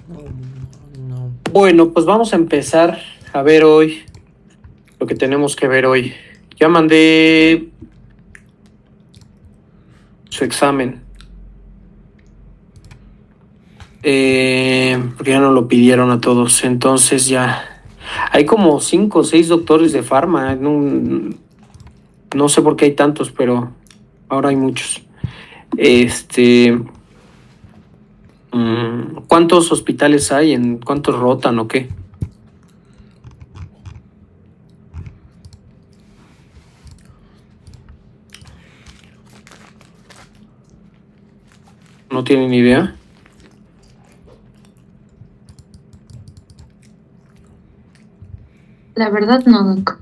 No. Bueno, pues vamos a empezar a ver hoy lo que tenemos que ver hoy. Ya mandé su examen. Porque ya no lo pidieron a todos. Entonces ya hay como 5 o 6 doctores de farma. No sé por qué hay tantos, pero ahora hay muchos. ¿Cuántos hospitales hay? ¿Cuántos rotan o qué? ¿No tienen idea? La verdad no, Doc.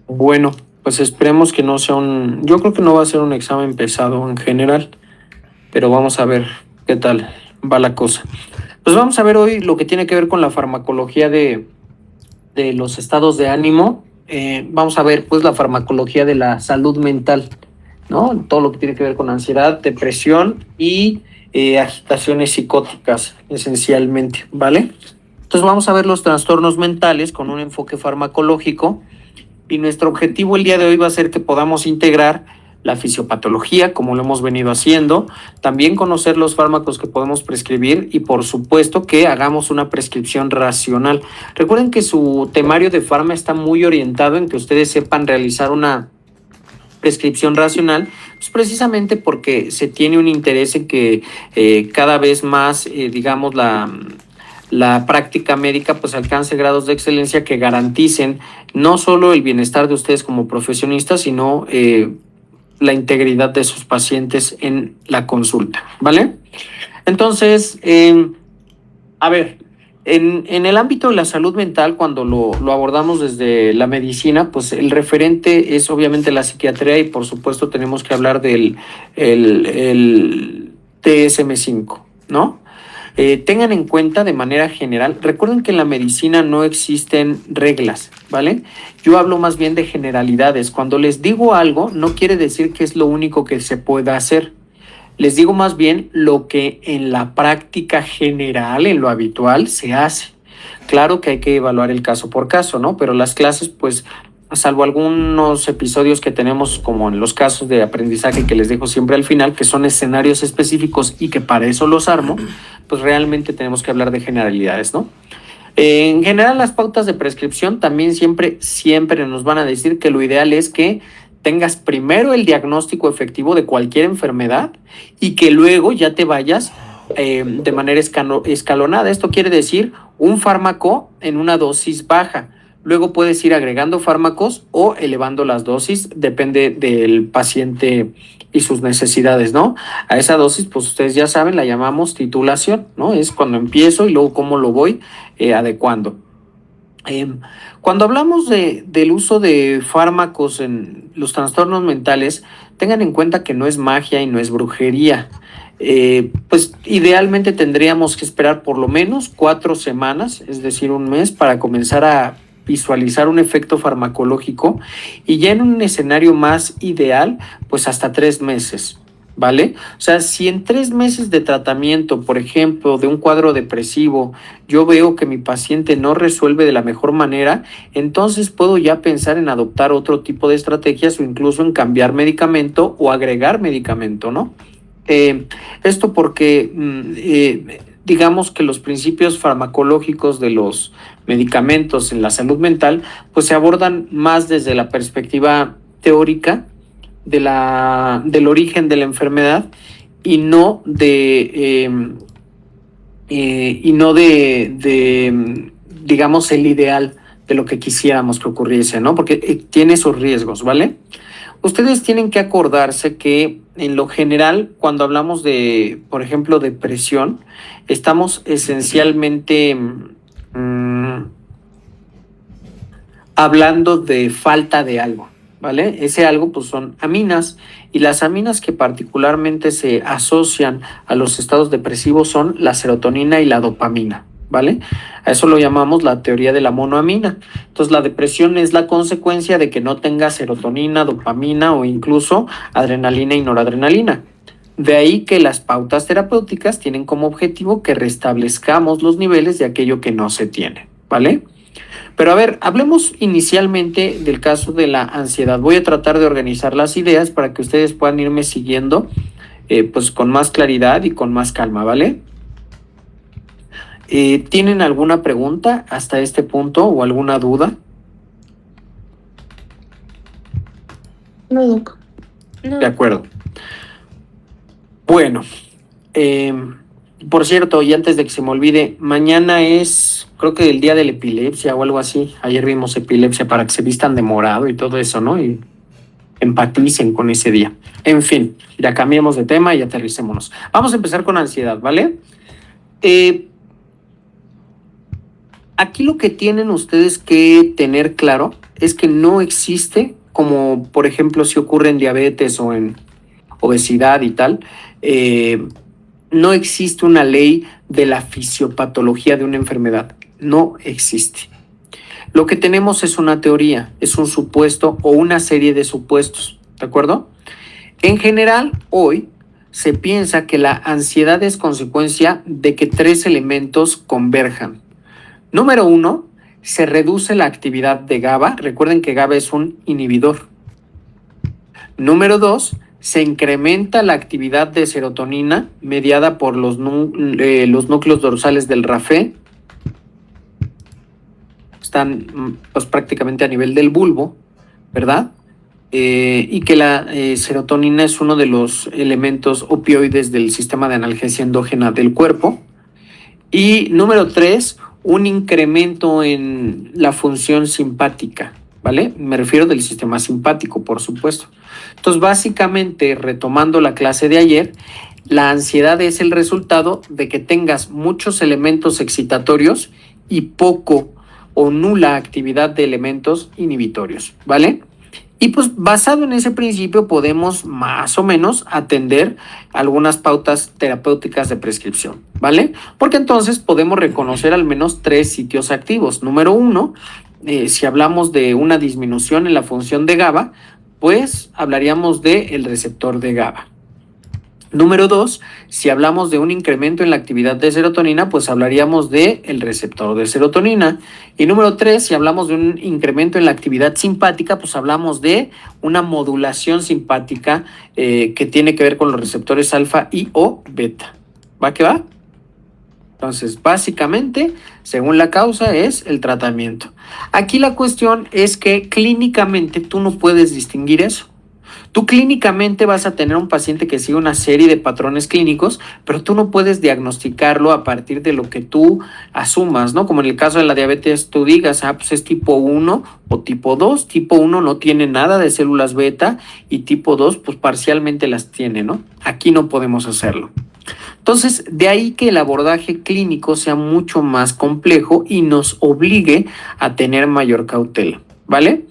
Bueno, pues esperemos que no sea yo creo que no va a ser un examen pesado en general, pero vamos a ver qué tal va la cosa. Pues vamos a ver hoy lo que tiene que ver con la farmacología de los estados de ánimo. Vamos a ver pues la farmacología de la salud mental, ¿no? Todo lo que tiene que ver con ansiedad, depresión y agitaciones psicóticas, esencialmente, ¿vale? Entonces vamos a ver los trastornos mentales con un enfoque farmacológico. Y nuestro objetivo el día de hoy va a ser que podamos integrar la fisiopatología, como lo hemos venido haciendo, también conocer los fármacos que podemos prescribir y por supuesto que hagamos una prescripción racional. Recuerden que su temario de farma está muy orientado en que ustedes sepan realizar una prescripción racional, pues precisamente porque se tiene un interés en que cada vez más, digamos, la práctica médica pues alcance grados de excelencia que garanticen no solo el bienestar de ustedes como profesionistas, sino la integridad de sus pacientes en la consulta, ¿vale? Entonces, a ver, en el ámbito de la salud mental, cuando lo abordamos desde la medicina, pues el referente es obviamente la psiquiatría y por supuesto tenemos que hablar del el DSM-5, ¿no? Tengan en cuenta de manera general, recuerden que en la medicina no existen reglas, ¿vale? Yo hablo más bien de generalidades. Cuando les digo algo, no quiere decir que es lo único que se pueda hacer. Les digo más bien lo que en la práctica general, en lo habitual, se hace. Claro que hay que evaluar el caso por caso, ¿no? Pero las clases, pues, salvo algunos episodios que tenemos, como en los casos de aprendizaje que les dejo siempre al final, que son escenarios específicos y que para eso los armo, pues realmente tenemos que hablar de generalidades, ¿no? En general, las pautas de prescripción también siempre nos van a decir que lo ideal es que tengas primero el diagnóstico efectivo de cualquier enfermedad y que luego ya te vayas de manera escalonada. Esto quiere decir un fármaco en una dosis baja. Luego puedes ir agregando fármacos o elevando las dosis, depende del paciente y sus necesidades, ¿no? A esa dosis, pues ustedes ya saben, la llamamos titulación, ¿no? Es cuando empiezo y luego cómo lo voy adecuando. Cuando hablamos del uso de fármacos en los trastornos mentales, tengan en cuenta que no es magia y no es brujería. Pues idealmente tendríamos que esperar por lo menos 4 semanas, es decir, un mes, para comenzar a visualizar un efecto farmacológico y ya en un escenario más ideal, pues hasta 3 meses. ¿Vale? O sea, si en 3 meses de tratamiento, por ejemplo, de un cuadro depresivo, yo veo que mi paciente no resuelve de la mejor manera, entonces puedo ya pensar en adoptar otro tipo de estrategias o incluso en cambiar medicamento o agregar medicamento, ¿no? Esto porque digamos que los principios farmacológicos de los medicamentos en la salud mental, pues se abordan más desde la perspectiva teórica del origen de la enfermedad y no de digamos, el ideal de lo que quisiéramos que ocurriese, ¿no? Porque tiene sus riesgos, ¿vale? Ustedes tienen que acordarse que en lo general, cuando hablamos de, por ejemplo, depresión, estamos esencialmente hablando de falta de algo, ¿vale? Ese algo pues son aminas y las aminas que particularmente se asocian a los estados depresivos son la serotonina y la dopamina, ¿vale? A eso lo llamamos la teoría de la monoamina. Entonces la depresión es la consecuencia de que no tenga serotonina, dopamina o incluso adrenalina y noradrenalina. De ahí que las pautas terapéuticas tienen como objetivo que restablezcamos los niveles de aquello que no se tiene, ¿vale? Pero a ver, hablemos inicialmente del caso de la ansiedad. Voy a tratar de organizar las ideas para que ustedes puedan irme siguiendo pues con más claridad y con más calma, ¿vale? ¿Tienen alguna pregunta hasta este punto o alguna duda? No, Doc. No. De acuerdo. Bueno, por cierto, y antes de que se me olvide, mañana es, creo que el día de la epilepsia o algo así. Ayer vimos epilepsia para que se vistan de morado y todo eso, ¿no? Y empaticen con ese día. En fin, ya cambiemos de tema y aterricémonos. Vamos a empezar con ansiedad, ¿vale? Aquí lo que tienen ustedes que tener claro es que no existe, como por ejemplo si ocurre en diabetes o en obesidad y tal, no existe una ley de la fisiopatología de una enfermedad. No existe. Lo que tenemos es una teoría, es un supuesto o una serie de supuestos, ¿de acuerdo? En general, hoy se piensa que la ansiedad es consecuencia de que 3 elementos converjan. Número 1, se reduce la actividad de GABA. Recuerden que GABA es un inhibidor. Número 2, se incrementa la actividad de serotonina mediada por los núcleos dorsales del RAFE. Están pues prácticamente a nivel del bulbo, ¿verdad? Y que la serotonina es uno de los elementos opioides del sistema de analgesia endógena del cuerpo. Y número 3, un incremento en la función simpática, ¿vale? Me refiero del sistema simpático, por supuesto. Entonces, básicamente, retomando la clase de ayer, la ansiedad es el resultado de que tengas muchos elementos excitatorios y poco o nula actividad de elementos inhibitorios, ¿vale? Y pues basado en ese principio podemos más o menos atender algunas pautas terapéuticas de prescripción, ¿vale? Porque entonces podemos reconocer al menos 3 sitios activos. Número 1, si hablamos de una disminución en la función de GABA, pues hablaríamos del receptor de GABA. Número 2, si hablamos de un incremento en la actividad de serotonina, pues hablaríamos del receptor de serotonina. Y número 3, si hablamos de un incremento en la actividad simpática, pues hablamos de una modulación simpática que tiene que ver con los receptores alfa y o beta. ¿Va que va? Entonces, básicamente, según la causa, es el tratamiento. Aquí la cuestión es que clínicamente tú no puedes distinguir eso. Tú clínicamente vas a tener un paciente que sigue una serie de patrones clínicos, pero tú no puedes diagnosticarlo a partir de lo que tú asumas, ¿no? Como en el caso de la diabetes, tú digas, pues es tipo 1 o tipo 2. Tipo 1 no tiene nada de células beta y tipo 2, pues parcialmente las tiene, ¿no? Aquí no podemos hacerlo. Entonces, de ahí que el abordaje clínico sea mucho más complejo y nos obligue a tener mayor cautela, ¿vale?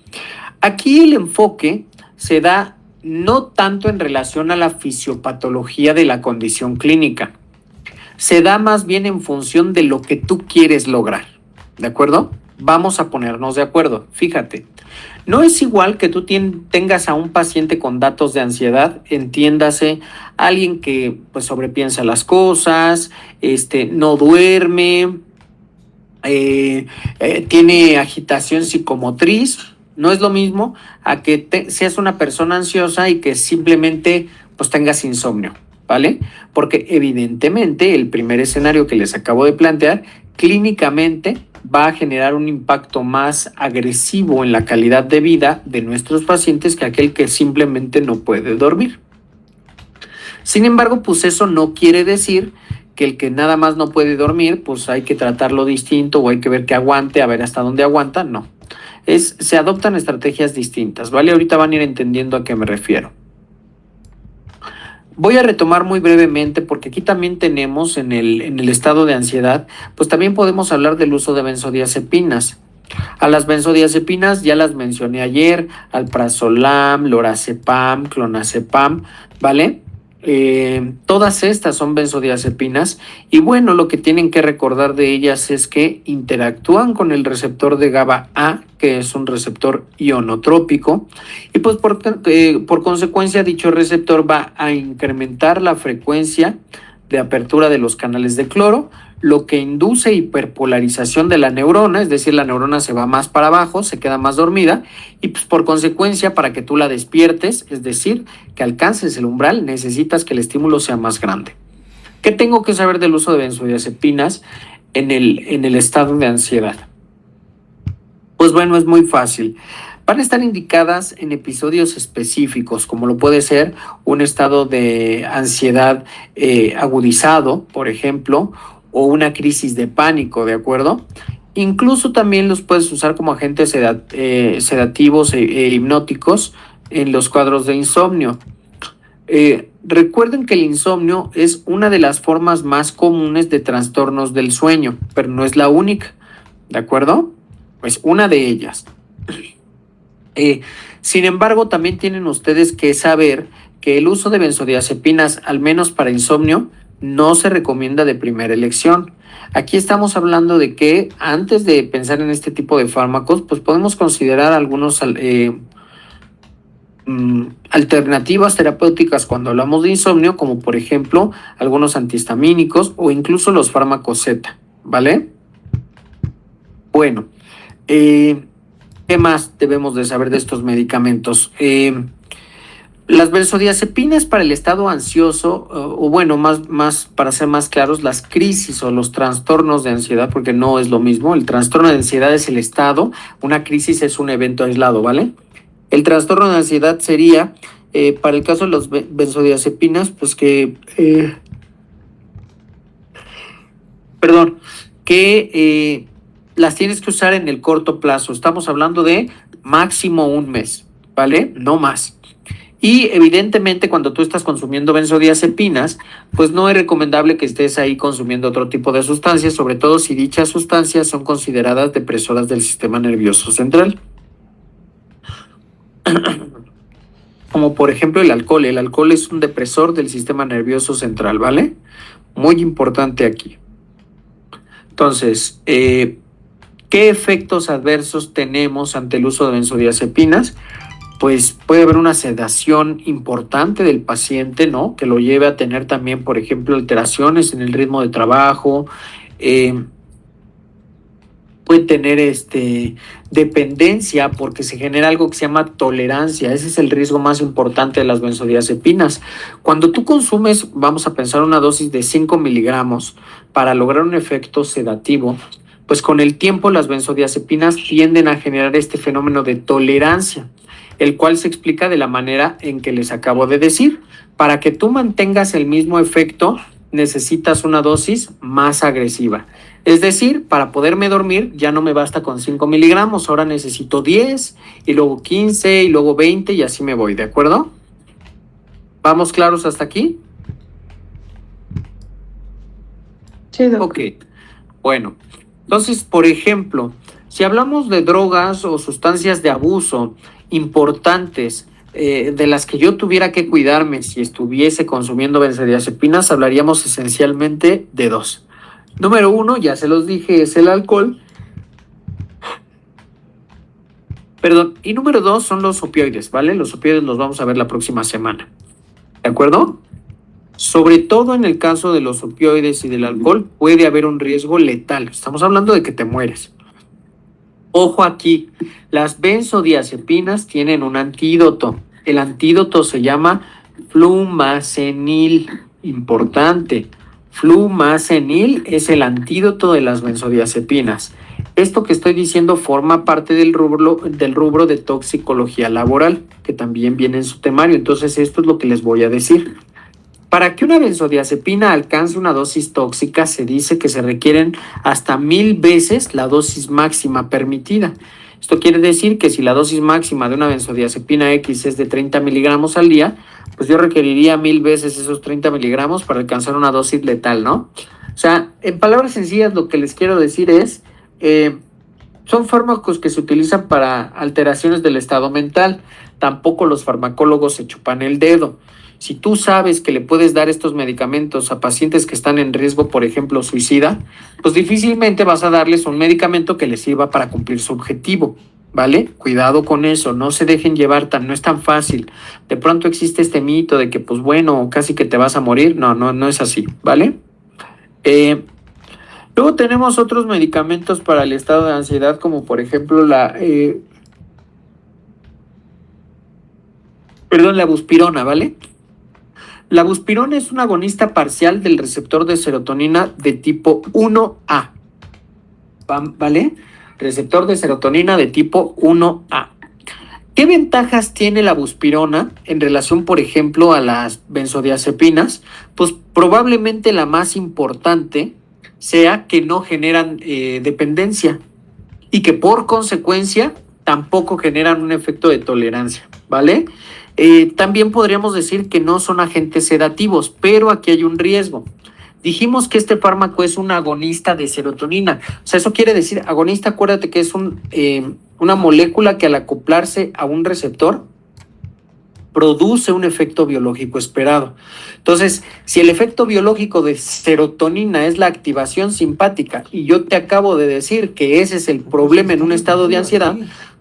Aquí el enfoque se da no tanto en relación a la fisiopatología de la condición clínica, se da más bien en función de lo que tú quieres lograr, ¿de acuerdo? Vamos a ponernos de acuerdo. Fíjate, no es igual que tú tengas a un paciente con datos de ansiedad, entiéndase, alguien que pues sobrepiensa las cosas, no duerme, tiene agitación psicomotriz. No es lo mismo a que seas una persona ansiosa y que simplemente pues tengas insomnio, ¿vale? Porque evidentemente el primer escenario que les acabo de plantear clínicamente va a generar un impacto más agresivo en la calidad de vida de nuestros pacientes que aquel que simplemente no puede dormir. Sin embargo, pues eso no quiere decir que el que nada más no puede dormir, pues hay que tratarlo distinto o hay que ver que aguante, a ver hasta dónde aguanta, no. Se adoptan estrategias distintas, ¿vale? Ahorita van a ir entendiendo a qué me refiero. Voy a retomar muy brevemente porque aquí también tenemos en el estado de ansiedad, pues también podemos hablar del uso de benzodiazepinas. A las benzodiazepinas ya las mencioné ayer, alprazolam, lorazepam, clonazepam, ¿vale? Todas estas son benzodiazepinas y bueno, lo que tienen que recordar de ellas es que interactúan con el receptor de GABA A, que es un receptor ionotrópico, y pues por consecuencia dicho receptor va a incrementar la frecuencia de apertura de los canales de cloro, lo que induce hiperpolarización de la neurona, es decir, la neurona se va más para abajo, se queda más dormida y pues por consecuencia para que tú la despiertes, es decir, que alcances el umbral, necesitas que el estímulo sea más grande. ¿Qué tengo que saber del uso de benzodiazepinas en el estado de ansiedad? Pues bueno, es muy fácil. Van a estar indicadas en episodios específicos, como lo puede ser un estado de ansiedad agudizado, por ejemplo, o una crisis de pánico, ¿de acuerdo? Incluso también los puedes usar como agentes sedativos e hipnóticos en los cuadros de insomnio. Recuerden que el insomnio es una de las formas más comunes de trastornos del sueño, pero no es la única, ¿de acuerdo? Pues una de ellas. Sin embargo, también tienen ustedes que saber que el uso de benzodiazepinas, al menos para insomnio, no se recomienda de primera elección. Aquí estamos hablando de que antes de pensar en este tipo de fármacos, pues podemos considerar algunos alternativas terapéuticas cuando hablamos de insomnio, como por ejemplo algunos antihistamínicos o incluso los fármacos Z, ¿vale? Bueno, ¿qué más debemos de saber de estos medicamentos? Las benzodiazepinas para el estado ansioso, o bueno, más para ser más claros, las crisis o los trastornos de ansiedad, porque no es lo mismo. El trastorno de ansiedad es el estado, una crisis es un evento aislado, ¿vale? El trastorno de ansiedad sería, para el caso de los benzodiazepinas, pues que las tienes que usar en el corto plazo. Estamos hablando de máximo un mes, ¿vale? No más. Y evidentemente cuando tú estás consumiendo benzodiazepinas, pues no es recomendable que estés ahí consumiendo otro tipo de sustancias, sobre todo si dichas sustancias son consideradas depresoras del sistema nervioso central. Como por ejemplo el alcohol. El alcohol es un depresor del sistema nervioso central, ¿vale? Muy importante aquí. Entonces, ¿qué efectos adversos tenemos ante el uso de benzodiazepinas? Pues puede haber una sedación importante del paciente, ¿no? Que lo lleve a tener también, por ejemplo, alteraciones en el ritmo de trabajo, puede tener dependencia porque se genera algo que se llama tolerancia. Ese es el riesgo más importante de las benzodiazepinas. Cuando tú consumes, vamos a pensar una dosis de 5 miligramos para lograr un efecto sedativo, pues con el tiempo las benzodiazepinas tienden a generar este fenómeno de tolerancia, el cual se explica de la manera en que les acabo de decir. Para que tú mantengas el mismo efecto, necesitas una dosis más agresiva. Es decir, para poderme dormir ya no me basta con 5 miligramos, ahora necesito 10 y luego 15 y luego 20 y así me voy, ¿de acuerdo? ¿Vamos claros hasta aquí? Sí, doc. Ok, bueno, entonces, por ejemplo, si hablamos de drogas o sustancias de abuso importantes, de las que yo tuviera que cuidarme si estuviese consumiendo benzodiazepinas, hablaríamos esencialmente de dos. Número uno, ya se los dije, es el alcohol. Y número dos son los opioides, ¿vale? Los opioides los vamos a ver la próxima semana. ¿De acuerdo? Sobre todo en el caso de los opioides y del alcohol, puede haber un riesgo letal. Estamos hablando de que te mueres. Ojo aquí, las benzodiazepinas tienen un antídoto. El antídoto se llama flumazenil. Importante. Flumazenil es el antídoto de las benzodiazepinas. Esto que estoy diciendo forma parte del rubro de toxicología laboral, que también viene en su temario. Entonces, esto es lo que les voy a decir. Para que una benzodiazepina alcance una dosis tóxica, se dice que se requieren hasta 1000 veces la dosis máxima permitida. Esto quiere decir que si la dosis máxima de una benzodiazepina X es de 30 miligramos al día, pues yo requeriría 1000 veces esos 30 miligramos para alcanzar una dosis letal, ¿no? O sea, en palabras sencillas, lo que les quiero decir es, son fármacos que se utilizan para alteraciones del estado mental. Tampoco los farmacólogos se chupan el dedo. Si tú sabes que le puedes dar estos medicamentos a pacientes que están en riesgo, por ejemplo, suicida, pues difícilmente vas a darles un medicamento que les sirva para cumplir su objetivo, ¿vale? Cuidado con eso, no se dejen llevar no es tan fácil. De pronto existe este mito de que, pues bueno, casi que te vas a morir. No es así, ¿vale? Luego tenemos otros medicamentos para el estado de ansiedad, como por ejemplo la buspirona, ¿vale? La buspirona es un agonista parcial del receptor de serotonina de tipo 1A, ¿vale? Receptor de serotonina de tipo 1A. ¿Qué ventajas tiene la buspirona en relación, por ejemplo, a las benzodiazepinas? Pues probablemente la más importante sea que no generan dependencia y que por consecuencia tampoco generan un efecto de tolerancia, ¿vale? También podríamos decir que no son agentes sedativos, pero aquí hay un riesgo. Dijimos que este fármaco es un agonista de serotonina. O sea, eso quiere decir, agonista, acuérdate que es una molécula que al acoplarse a un receptor produce un efecto biológico esperado. Entonces, si el efecto biológico de serotonina es la activación simpática y yo te acabo de decir que ese es el problema en un estado de ansiedad,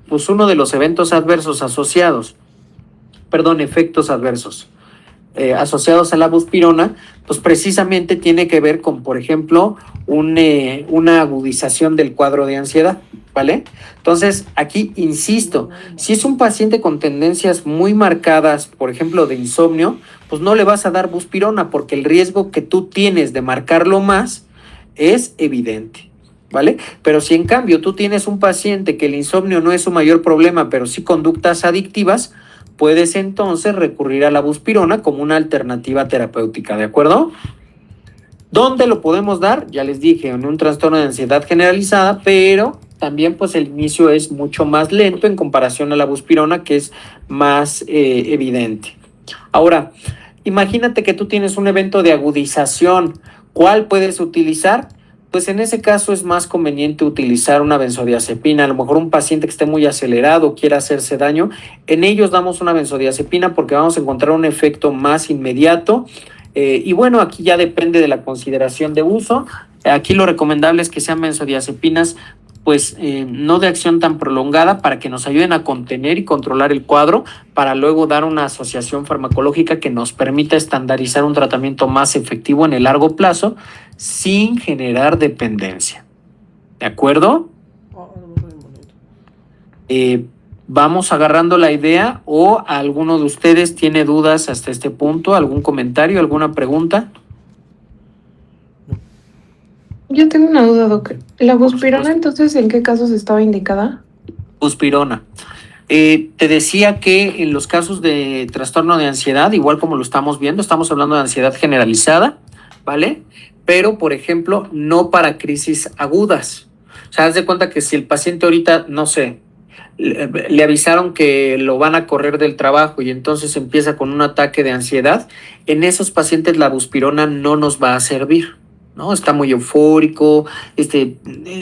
pues uno de los efectos adversos asociados asociados a la buspirona, pues precisamente tiene que ver con, por ejemplo, una agudización del cuadro de ansiedad, ¿vale? Entonces, aquí insisto, si es un paciente con tendencias muy marcadas, por ejemplo, de insomnio, pues no le vas a dar buspirona porque el riesgo que tú tienes de marcarlo más es evidente, ¿vale? Pero si en cambio tú tienes un paciente que el insomnio no es su mayor problema, pero sí conductas adictivas, puedes entonces recurrir a la buspirona como una alternativa terapéutica, ¿de acuerdo? ¿Dónde lo podemos dar? Ya les dije, en un trastorno de ansiedad generalizada, pero también pues el inicio es mucho más lento en comparación a la buspirona, que es más evidente. Ahora, imagínate que tú tienes un evento de agudización. ¿Cuál puedes utilizar? Pues en ese caso es más conveniente utilizar una benzodiazepina. A lo mejor un paciente que esté muy acelerado, quiera hacerse daño, en ellos damos una benzodiazepina porque vamos a encontrar un efecto más inmediato. Y bueno, aquí ya depende de la consideración de uso. Aquí lo recomendable es que sean benzodiazepinas pues no de acción tan prolongada para que nos ayuden a contener y controlar el cuadro para luego dar una asociación farmacológica que nos permita estandarizar un tratamiento más efectivo en el largo plazo sin generar dependencia. ¿De acuerdo? Vamos agarrando la idea, o alguno de ustedes tiene dudas hasta este punto, algún comentario, alguna pregunta. Yo tengo una duda, Doc. ¿La buspirona entonces en qué casos estaba indicada? Buspirona. Te decía que en los casos de trastorno de ansiedad, igual como lo estamos viendo, estamos hablando de ansiedad generalizada, ¿vale? Pero, por ejemplo, no para crisis agudas. O sea, haz de cuenta que si el paciente ahorita, no sé, le avisaron que lo van a correr del trabajo y entonces empieza con un ataque de ansiedad, en esos pacientes la buspirona no nos va a servir, ¿no? Está muy eufórico,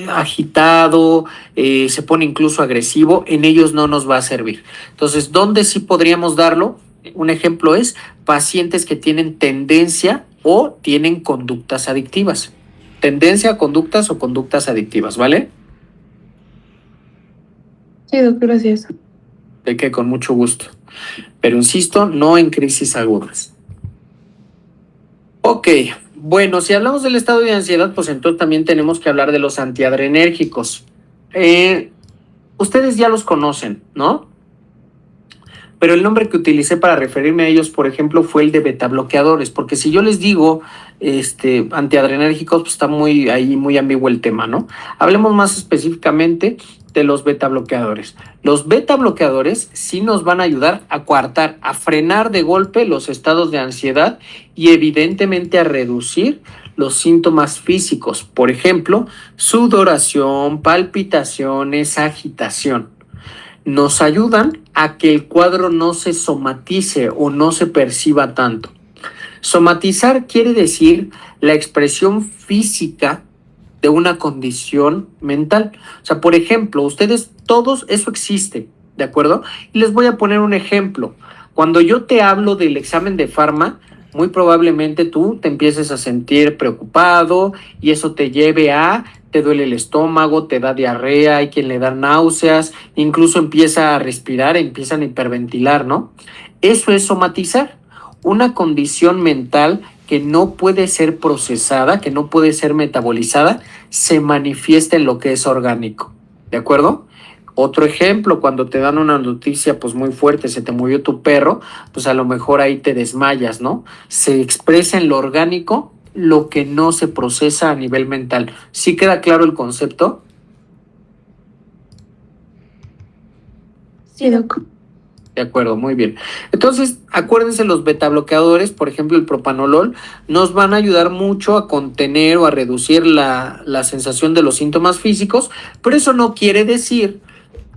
agitado, se pone incluso agresivo, en ellos no nos va a servir. Entonces, ¿dónde sí podríamos darlo? Un ejemplo es pacientes que tienen tendencia o tienen conductas adictivas. Tendencia a conductas o conductas adictivas, ¿vale? Sí, doctor, gracias. De que con mucho gusto. Pero insisto, no en crisis agudas. Ok, bueno, si hablamos del estado de ansiedad, pues entonces también tenemos que hablar de los antiadrenérgicos. Ustedes ya los conocen, ¿no? Pero el nombre que utilicé para referirme a ellos, por ejemplo, fue el de betabloqueadores, porque si yo les digo antiadrenérgicos, pues está muy ambiguo el tema, ¿no? Hablemos más específicamente de los betabloqueadores. Los betabloqueadores sí nos van a ayudar a coartar, a frenar de golpe los estados de ansiedad y evidentemente a reducir los síntomas físicos, por ejemplo, sudoración, palpitaciones, agitación. Nos ayudan a que el cuadro no se somatice o no se perciba tanto. Somatizar quiere decir la expresión física de una condición mental. O sea, por ejemplo, ustedes todos, eso existe, ¿de acuerdo? Y les voy a poner un ejemplo. Cuando yo te hablo del examen de farma, muy probablemente tú te empieces a sentir preocupado y eso te lleve a, te duele el estómago, te da diarrea, hay quien le da náuseas, incluso empieza a respirar, empiezan a hiperventilar, ¿no? Eso es somatizar, una condición mental que no puede ser procesada, que no puede ser metabolizada, se manifiesta en lo que es orgánico, ¿de acuerdo? Otro ejemplo, cuando te dan una noticia pues muy fuerte, se te murió tu perro, pues a lo mejor ahí te desmayas, ¿no? Se expresa en lo orgánico lo que no se procesa a nivel mental. ¿Sí queda claro el concepto? Sí, doc. De acuerdo, muy bien. Entonces, acuérdense, los betabloqueadores, por ejemplo, el propanolol, nos van a ayudar mucho a contener o a reducir la sensación de los síntomas físicos, pero eso no quiere decir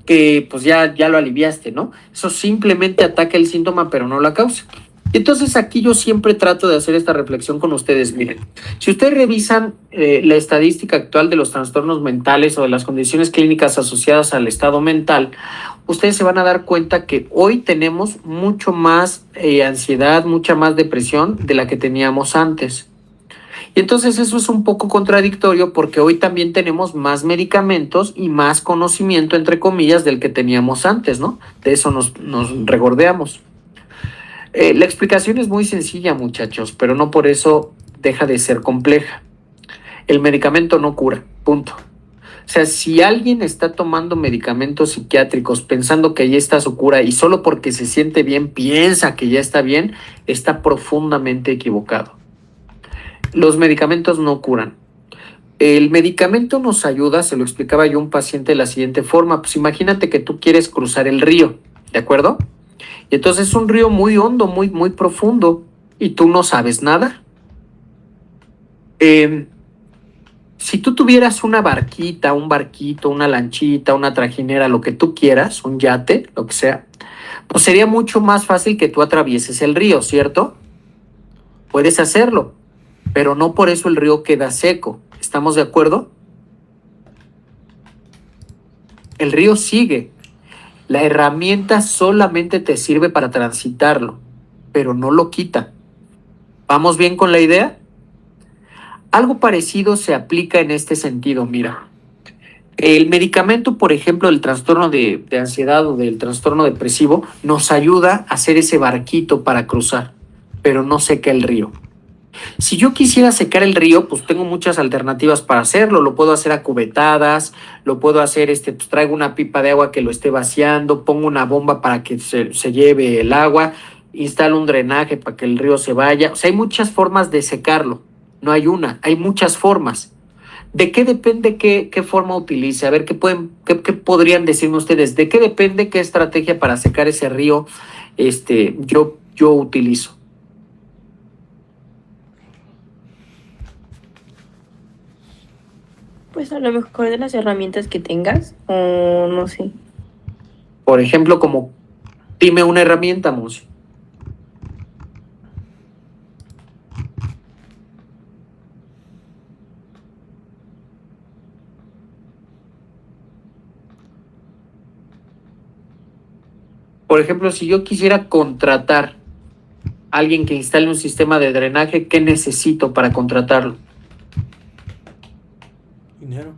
que pues ya lo aliviaste, ¿no? Eso simplemente ataca el síntoma, pero no la causa. Entonces aquí yo siempre trato de hacer esta reflexión con ustedes. Miren, si ustedes revisan la estadística actual de los trastornos mentales o de las condiciones clínicas asociadas al estado mental, ustedes se van a dar cuenta que hoy tenemos mucho más ansiedad, mucha más depresión de la que teníamos antes. Y entonces eso es un poco contradictorio porque hoy también tenemos más medicamentos y más conocimiento, entre comillas, del que teníamos antes, ¿no? De eso nos regordeamos. La explicación es muy sencilla, muchachos, pero no por eso deja de ser compleja. El medicamento no cura, punto. O sea, si alguien está tomando medicamentos psiquiátricos pensando que ya está su cura y solo porque se siente bien piensa que ya está bien, está profundamente equivocado. Los medicamentos no curan. El medicamento nos ayuda, se lo explicaba yo a un paciente de la siguiente forma, pues imagínate que tú quieres cruzar el río, ¿de acuerdo? Y entonces es un río muy hondo, muy profundo, y tú no sabes nada. Si tú tuvieras una barquita, un barquito, una lanchita, una trajinera, lo que tú quieras, un yate, lo que sea, pues sería mucho más fácil que tú atravieses el río, ¿cierto? Puedes hacerlo, pero no por eso el río queda seco. ¿Estamos de acuerdo? El río sigue. La herramienta solamente te sirve para transitarlo, pero no lo quita. ¿Vamos bien con la idea? Algo parecido se aplica en este sentido, mira. El medicamento, por ejemplo, del trastorno de ansiedad o del trastorno depresivo, nos ayuda a hacer ese barquito para cruzar, pero no seca el río. Si yo quisiera secar el río, pues tengo muchas alternativas para hacerlo. Lo puedo hacer a cubetadas, lo puedo hacer, pues traigo una pipa de agua que lo esté vaciando, pongo una bomba para que se lleve el agua, instalo un drenaje para que el río se vaya. O sea, hay muchas formas de secarlo. No hay una, hay muchas formas. ¿De qué depende qué forma utilice? A ver, qué podrían decirme ustedes? ¿De qué depende qué estrategia para secar ese río yo utilizo? Pues a lo mejor de las herramientas que tengas, o no sé. Por ejemplo, como dime una herramienta, Musi. Por ejemplo, si yo quisiera contratar a alguien que instale un sistema de drenaje, ¿qué necesito para contratarlo? Dinero.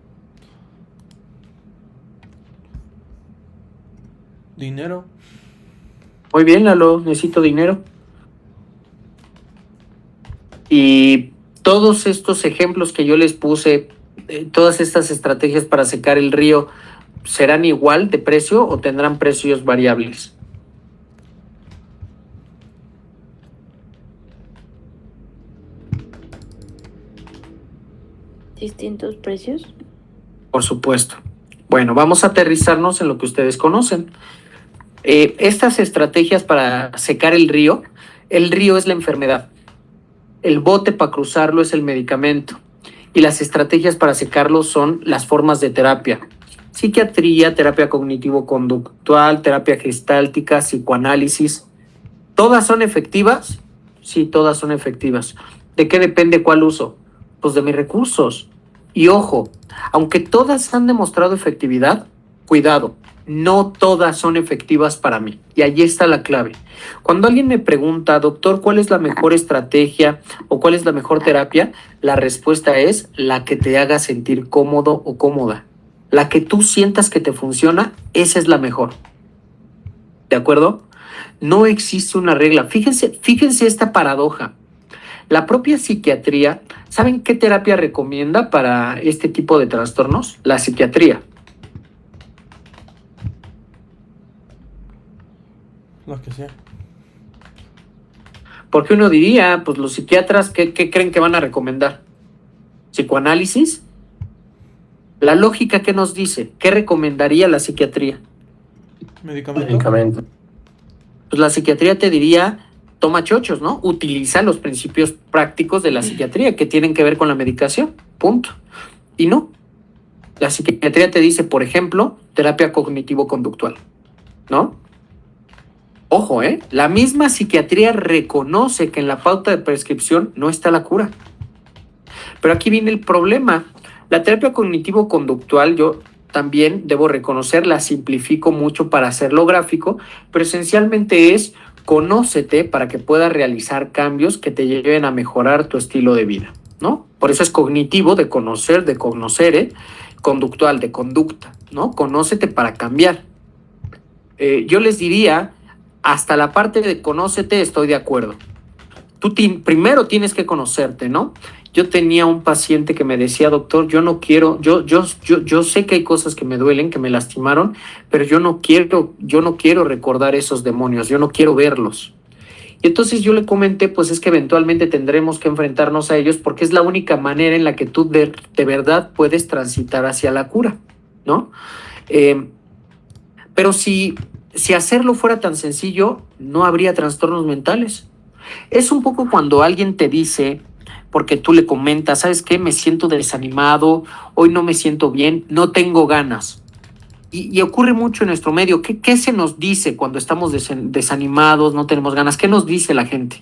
Dinero. Muy bien, Lalo, necesito dinero. Y todos estos ejemplos que yo les puse, todas estas estrategias para secar el río, ¿serán igual de precio o tendrán precios variables? ¿Distintos precios? Por supuesto. Bueno, vamos a aterrizarnos en lo que ustedes conocen. Estas estrategias para secar el río es la enfermedad. El bote para cruzarlo es el medicamento. Y las estrategias para secarlo son las formas de terapia. Psiquiatría, terapia cognitivo-conductual, terapia gestáltica, psicoanálisis. ¿Todas son efectivas? Sí, todas son efectivas. ¿De qué depende cuál uso? Pues de mis recursos. Y ojo, aunque todas han demostrado efectividad, cuidado, no todas son efectivas para mí. Y ahí está la clave. Cuando alguien me pregunta, doctor, ¿cuál es la mejor estrategia o cuál es la mejor terapia? La respuesta es la que te haga sentir cómodo o cómoda. La que tú sientas que te funciona, esa es la mejor. ¿De acuerdo? No existe una regla. Fíjense esta paradoja. La propia psiquiatría, ¿saben qué terapia recomienda para este tipo de trastornos? La psiquiatría. Lo que sea. Porque uno diría, pues los psiquiatras, ¿qué creen que van a recomendar? ¿Psicoanálisis? La lógica, ¿qué nos dice? ¿Qué recomendaría la psiquiatría? Medicamento. Pues la psiquiatría te diría, toma chochos, ¿no? Utiliza los principios prácticos de la psiquiatría que tienen que ver con la medicación, punto. Y no. La psiquiatría te dice, por ejemplo, terapia cognitivo-conductual, ¿no? Ojo, la misma psiquiatría reconoce que en la pauta de prescripción no está la cura. Pero aquí viene el problema. La terapia cognitivo-conductual, yo también debo reconocer, la simplifico mucho para hacerlo gráfico, pero esencialmente es conócete para que puedas realizar cambios que te lleven a mejorar tu estilo de vida, ¿no? Por eso es cognitivo, de conocer, conductual, de conducta, ¿no? Conócete para cambiar. Yo les diría, hasta la parte de conócete estoy de acuerdo. Tú primero tienes que conocerte, ¿no? Yo tenía un paciente que me decía, doctor, yo no quiero, yo sé que hay cosas que me duelen, que me lastimaron, pero yo no quiero recordar esos demonios, yo no quiero verlos. Y entonces yo le comenté, pues es que eventualmente tendremos que enfrentarnos a ellos porque es la única manera en la que tú de verdad puedes transitar hacia la cura, ¿no? Pero si hacerlo fuera tan sencillo, no habría trastornos mentales. Es un poco cuando alguien te dice, porque tú le comentas, ¿sabes qué? Me siento desanimado, hoy no me siento bien, no tengo ganas. Y ocurre mucho en nuestro medio. ¿Qué se nos dice cuando estamos desanimados, no tenemos ganas? ¿Qué nos dice la gente?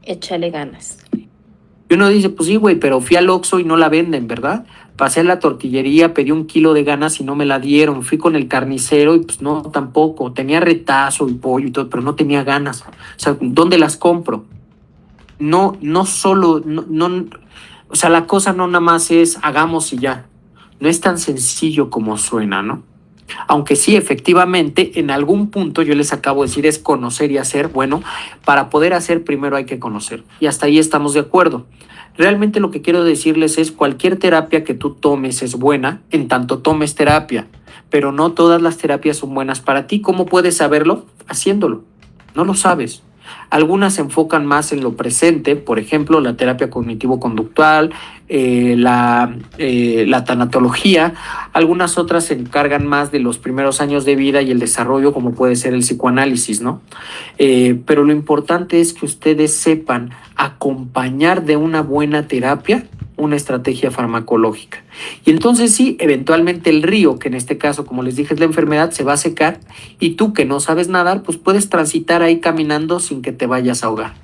Échale ganas. Y uno dice, pues sí, güey, pero fui al Oxxo y no la venden, ¿verdad? Pasé a la tortillería, pedí 1 kilo de ganas y no me la dieron. Fui con el carnicero y pues no, tampoco. Tenía retazo y pollo y todo, pero no tenía ganas. O sea, ¿dónde las compro? No solo, o sea, la cosa no nada más es hagamos y ya. No es tan sencillo como suena, ¿no? Aunque sí, efectivamente, en algún punto yo les acabo de decir es conocer y hacer. Bueno, para poder hacer primero hay que conocer. Y hasta ahí estamos de acuerdo. Realmente lo que quiero decirles es cualquier terapia que tú tomes es buena en tanto tomes terapia, pero no todas las terapias son buenas para ti. ¿Cómo puedes saberlo? Haciéndolo. No lo sabes. Algunas se enfocan más en lo presente, por ejemplo, la terapia cognitivo-conductual, la tanatología. Algunas otras se encargan más de los primeros años de vida y el desarrollo, como puede ser el psicoanálisis, ¿no? Pero lo importante es que ustedes sepan acompañar de una buena terapia una estrategia farmacológica. Y entonces sí, eventualmente el río, que en este caso, como les dije, es la enfermedad, se va a secar y tú que no sabes nadar, pues puedes transitar ahí caminando sin que te vayas a ahogar.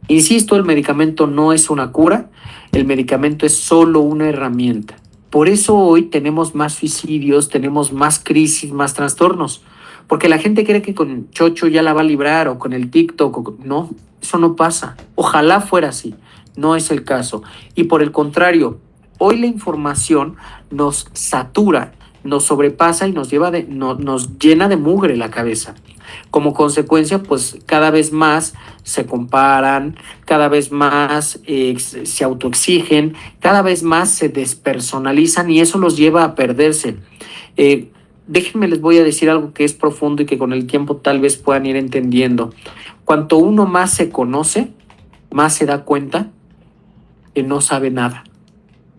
Insisto, el medicamento no es una cura, el medicamento es solo una herramienta. Por eso hoy tenemos más suicidios, tenemos más crisis, más trastornos, porque la gente cree que con chocho ya la va a librar o con el TikTok, no, eso no pasa. Ojalá fuera así. No es el caso. Y por el contrario, hoy la información nos satura, nos sobrepasa y nos llena de mugre la cabeza. Como consecuencia, pues cada vez más se comparan, cada vez más se autoexigen, cada vez más se despersonalizan y eso los lleva a perderse. Déjenme, les voy a decir algo que es profundo y que con el tiempo tal vez puedan ir entendiendo. Cuanto uno más se conoce, más se da cuenta que no sabe nada.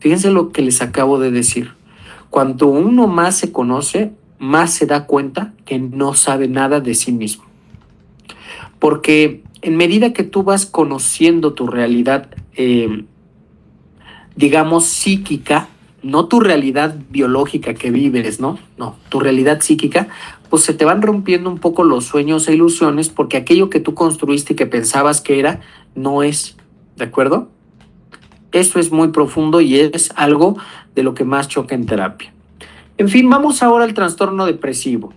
Fíjense lo que les acabo de decir. Cuanto uno más se conoce, más se da cuenta que no sabe nada de sí mismo. Porque en medida que tú vas conociendo tu realidad, digamos, psíquica, no tu realidad biológica que vives, ¿no? No, tu realidad psíquica, pues se te van rompiendo un poco los sueños e ilusiones porque aquello que tú construiste y que pensabas que era, no es, ¿de acuerdo? Eso es muy profundo y es algo de lo que más choca en terapia. En fin, vamos ahora al trastorno depresivo.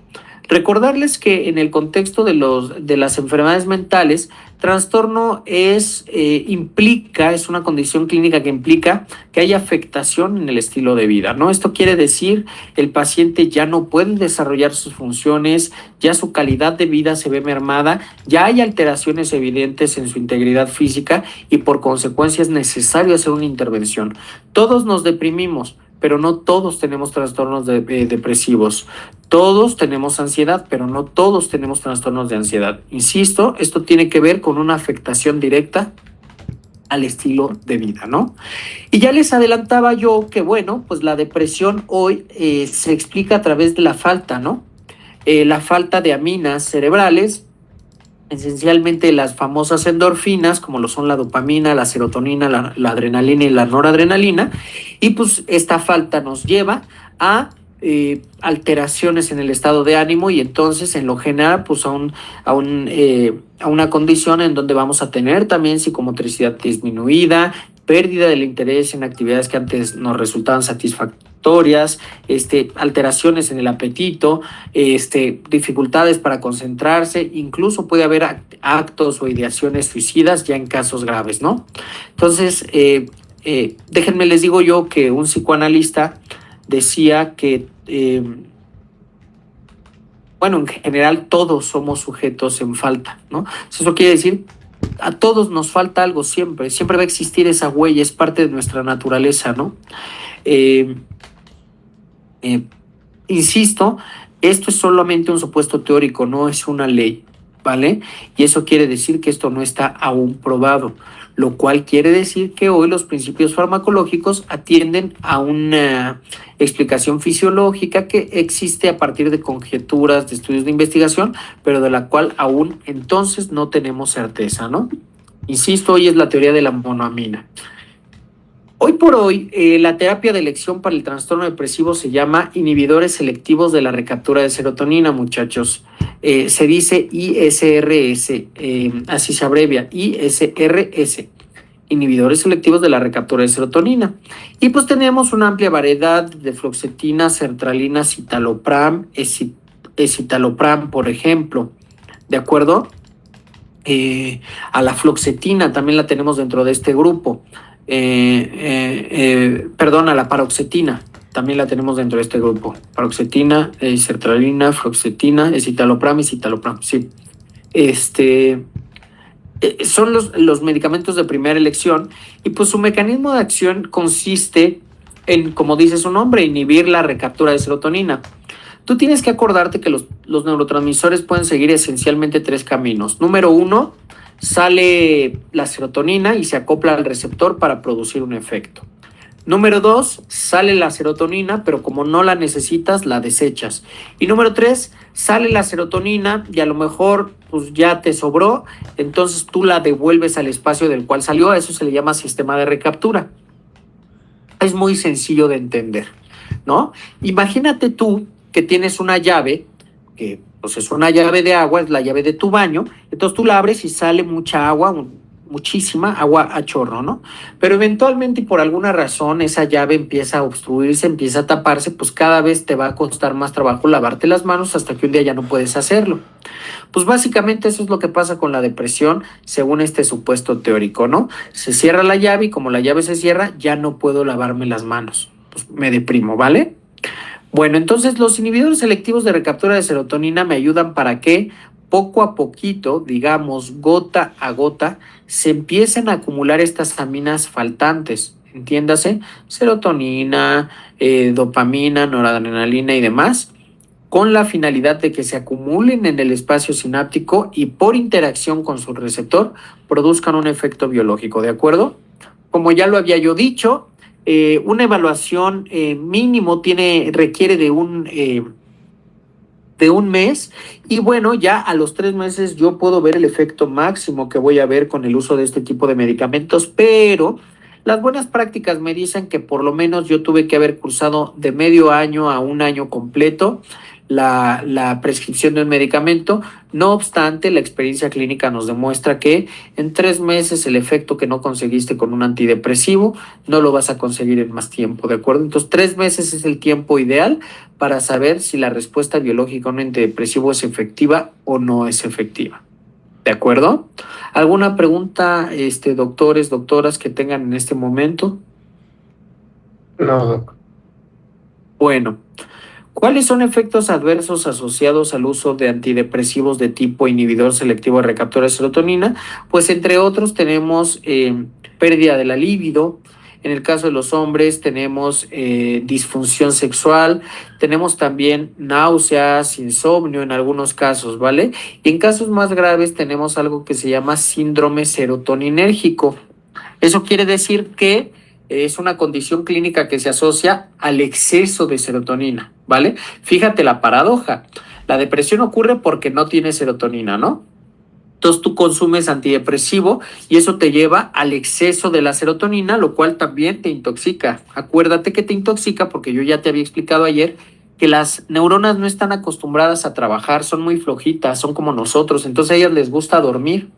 Recordarles que en el contexto de las enfermedades mentales, trastorno es una condición clínica que implica que hay afectación en el estilo de vida, ¿no? Esto quiere decir el paciente ya no puede desarrollar sus funciones, ya su calidad de vida se ve mermada, ya hay alteraciones evidentes en su integridad física y por consecuencia es necesario hacer una intervención. Todos nos deprimimos, pero no todos tenemos trastornos depresivos. Todos tenemos ansiedad, pero no todos tenemos trastornos de ansiedad. Insisto, esto tiene que ver con una afectación directa al estilo de vida, ¿no? Y ya les adelantaba yo que, bueno, pues la depresión hoy se explica a través de la falta, ¿no? La falta de aminas cerebrales, esencialmente las famosas endorfinas, como lo son la dopamina, la serotonina, la adrenalina y la noradrenalina, y pues esta falta nos lleva a alteraciones en el estado de ánimo y entonces en lo general pues a una condición en donde vamos a tener también psicomotricidad disminuida, pérdida del interés en actividades que antes nos resultaban satisfactorias, alteraciones en el apetito, dificultades para concentrarse, incluso puede haber actos o ideaciones suicidas ya en casos graves, ¿no? Entonces, déjenme les digo yo que un psicoanalista decía que, en general todos somos sujetos en falta, ¿no? Eso quiere decir, a todos nos falta algo siempre va a existir esa huella, es parte de nuestra naturaleza, ¿no? Insisto, esto es solamente un supuesto teórico, no es una ley, ¿vale? Y eso quiere decir que esto no está aún probado, lo cual quiere decir que hoy los principios farmacológicos atienden a una explicación fisiológica que existe a partir de conjeturas, de estudios de investigación, pero de la cual aún entonces no tenemos certeza, ¿no? Insisto, hoy es la teoría de la monoamina. Hoy por hoy, la terapia de elección para el trastorno depresivo se llama inhibidores selectivos de la recaptura de serotonina, muchachos. Se dice ISRS, así se abrevia, ISRS, inhibidores selectivos de la recaptura de serotonina. Y pues tenemos una amplia variedad de fluoxetina, sertralina, citalopram, escitalopram, por ejemplo, ¿de acuerdo? A la fluoxetina también la tenemos dentro de este grupo. A la paroxetina también la tenemos dentro de este grupo. Paroxetina, sertralina, fluoxetina, escitalopram y citalopram, sí. Son los medicamentos de primera elección y pues su mecanismo de acción consiste en, como dice su nombre, inhibir la recaptura de serotonina. Tú tienes que acordarte que los neurotransmisores pueden seguir esencialmente 3 caminos. Número 1, sale la serotonina y se acopla al receptor para producir un efecto. Número 2, sale la serotonina, pero como no la necesitas, la desechas. Y número 3, sale la serotonina y a lo mejor pues ya te sobró, entonces tú la devuelves al espacio del cual salió. A eso se le llama sistema de recaptura. Es muy sencillo de entender, ¿no? Imagínate tú que tienes una llave, que pues es una llave de agua, es la llave de tu baño, entonces tú la abres y sale mucha agua, muchísima agua a chorro, ¿no? Pero eventualmente y por alguna razón esa llave empieza a obstruirse, empieza a taparse, pues cada vez te va a costar más trabajo lavarte las manos hasta que un día ya no puedes hacerlo. Pues básicamente eso es lo que pasa con la depresión según este supuesto teórico, ¿no? Se cierra la llave y como la llave se cierra, ya no puedo lavarme las manos, pues me deprimo, ¿vale? Bueno, entonces los inhibidores selectivos de recaptura de serotonina me ayudan para que poco a poquito, digamos gota a gota, se empiecen a acumular estas aminas faltantes, entiéndase, serotonina, dopamina, noradrenalina y demás, con la finalidad de que se acumulen en el espacio sináptico y por interacción con su receptor produzcan un efecto biológico, ¿de acuerdo? Como ya lo había yo dicho, una evaluación mínimo requiere de un mes y bueno, ya a los 3 meses yo puedo ver el efecto máximo que voy a ver con el uso de este tipo de medicamentos, pero las buenas prácticas me dicen que por lo menos yo tuve que haber cursado de medio año a 1 año completo la prescripción de un medicamento. No obstante, la experiencia clínica nos demuestra que en 3 meses el efecto que no conseguiste con un antidepresivo no lo vas a conseguir en más tiempo, ¿de acuerdo? Entonces, 3 meses es el tiempo ideal para saber si la respuesta biológica a un antidepresivo es efectiva o no es efectiva. ¿De acuerdo? ¿Alguna pregunta, doctores, doctoras, que tengan en este momento? No, doc. Bueno, ¿cuáles son efectos adversos asociados al uso de antidepresivos de tipo inhibidor selectivo de recaptura de serotonina? Pues entre otros tenemos pérdida de la libido. En el caso de los hombres tenemos disfunción sexual, tenemos también náuseas, insomnio en algunos casos, ¿vale? Y en casos más graves tenemos algo que se llama síndrome serotoninérgico. Eso quiere decir que es una condición clínica que se asocia al exceso de serotonina, ¿vale? Fíjate la paradoja. La depresión ocurre porque no tiene serotonina, ¿no? Entonces tú consumes antidepresivo y eso te lleva al exceso de la serotonina, lo cual también te intoxica. Acuérdate que te intoxica porque yo ya te había explicado ayer que las neuronas no están acostumbradas a trabajar, son muy flojitas, son como nosotros, entonces a ellas les gusta dormir.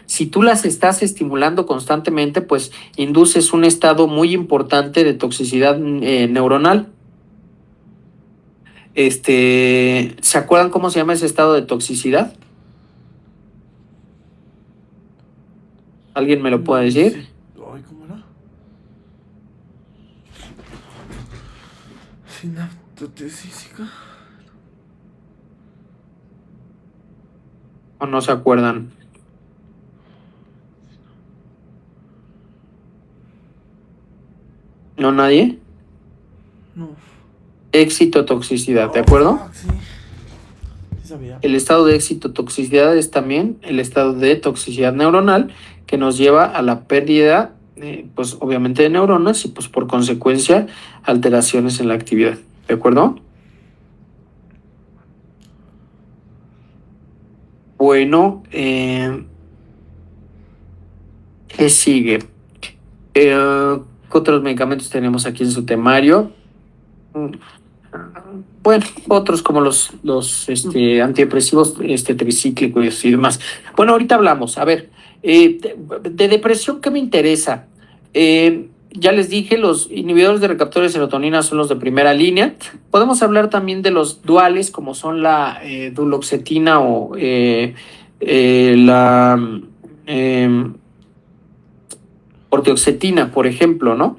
Si tú las estás estimulando constantemente, pues induces un estado muy importante de toxicidad neuronal. ¿Se acuerdan cómo se llama ese estado de toxicidad? ¿Alguien me lo puede decir? Sí. Ay, ¿cómo era? Sinaptotésica. ¿O no se acuerdan? ¿No nadie? No. Éxito-toxicidad, ¿de acuerdo? Sí. Sí sabía. El estado de éxito-toxicidad es también el estado de toxicidad neuronal que nos lleva a la pérdida, pues obviamente de neuronas y pues por consecuencia alteraciones en la actividad, ¿de acuerdo? Bueno, ¿qué sigue? ¿Qué otros medicamentos tenemos aquí en su temario? Bueno, otros como los antidepresivos tricíclicos y demás. Bueno, ahorita hablamos. A ver, de depresión, ¿qué me interesa? Ya les dije, los inhibidores de recaptura de serotonina son los de primera línea. Podemos hablar también de los duales, como son la duloxetina o la ortioxetina, por ejemplo, ¿no?